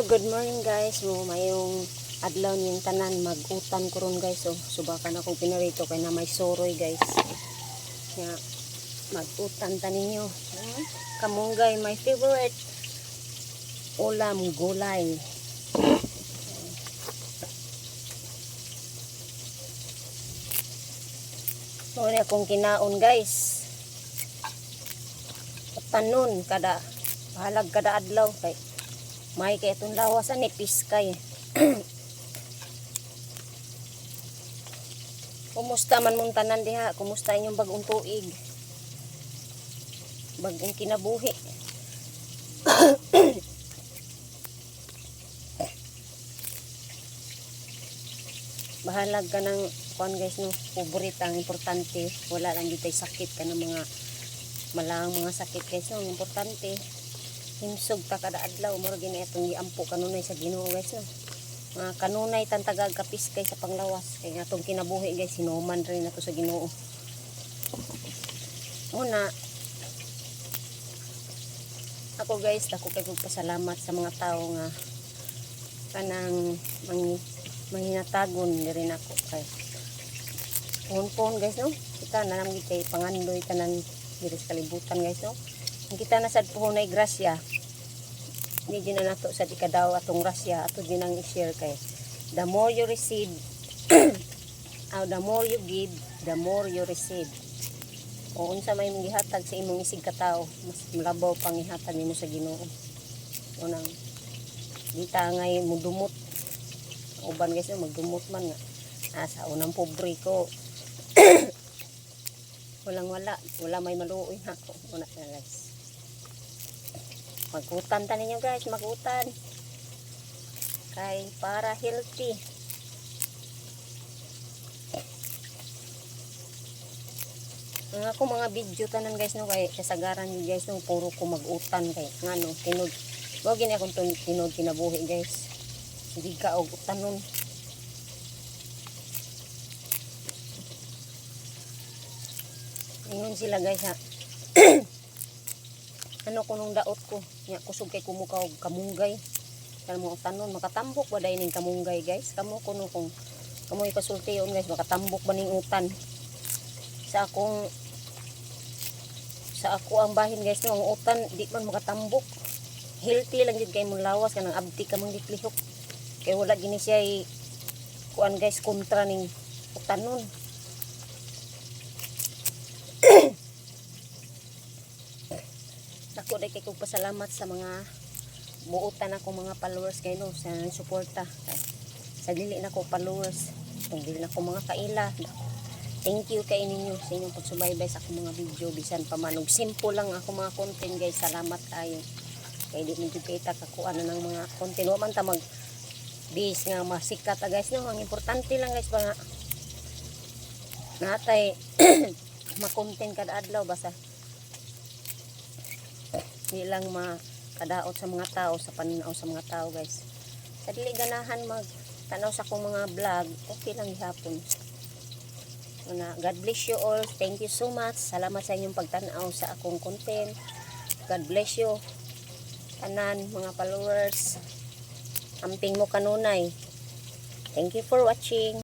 Good morning guys. Mayong adlaw niyang tanan mag-utan ko ron guys. Subakan akong pinarito kay na may soroy guys. Kaya mag-utan ta ninyo. Kamunggay, my favorite ulam gulay. Muna akong kinaon guys. Tanon kada halag kada adlaw kay may kay itong lawasan ni piskay. Kumusta man mong tanan diha? Kumusta inyong bagong tuig? Bagong kinabuhi. Bahalag ka ng kuan guys no, paborito ang importante. Wala lang dito sakit ka ng mga malang mga sakit guys no. Ang importante himsog ta kada adlaw mura gini atong giampo kanunay sa Ginoo guys no. Mga kanunay tan tagag kapiskay sa panglawas kay atong kinabuhi guys hinuman rin nato sa Ginoo. Una ako guys dako kay pasalamat sa mga tao nga kanang manghinatagon diri nako kay pon guys no. Kita na nang kay pangandoy tanan diri sa kalibutan guys no. Kita na sad puhunay grasya. Hindi na nato sa ikadaw atong grasya ato din ang i-share kay the more you receive the more you give, the more you receive. O unsa may gihatag sa imong isig ka tawo, mas malabaw pang ihatag nimo sa Ginoo. Unang dita ngay mudumot. Uban guys magdumot man nga. Sa unang pobre ko. Wala may maluoy nako. Una na guys. Magutan ta ninyo guys, magutan. Kay para healthy. Ang ako mga video tanan guys no kay kasagaran niyo guys no puro ko magutan kay ngano tinod. Wa gini akong tinod kinabuhi guys. Hindi ka og utanon. Ingon sila guys ha. Ano ko nung daot ko nya kusog kay kumukaw kamunggay kan mo tanon makatambok ba dai ning kamunggay guys kamo kuno kung kamoy pasultiyon guys makatambok ba ning utan sa ako ang bahin guys no ang utan di man makatambok healthy lang gid kay mong lawas kanang abti ka mang diklihok kay wala gini siya kuan guys kontra ning utanon. Ako day kay kog pasalamat sa mga buotan ako mga followers kay no sa suporta. Sa dili na ko followers, kung dili na ko mga kaila. Thank you kay ninyo sa inyong pagsubaybay sa akong mga video bisan pa man og simple lang ako mga content guys. Salamat kayo. Kay di man jud kita kakuan ng mga content wa man ta mag bis nga masikat guys no. Ang importante lang guys ba nga natay ma-content kada adlaw basta di lang makadaot sa mga tao sa pananaw sa mga tao guys. Sa dili ganahan magtanaw sa akong mga vlog, okay lang gihapon. God bless you all. Thank you so much. Salamat sa inyong pagtanaw sa akong content. God bless you. Tanan mga followers. Amping mo kanunay. Thank you for watching.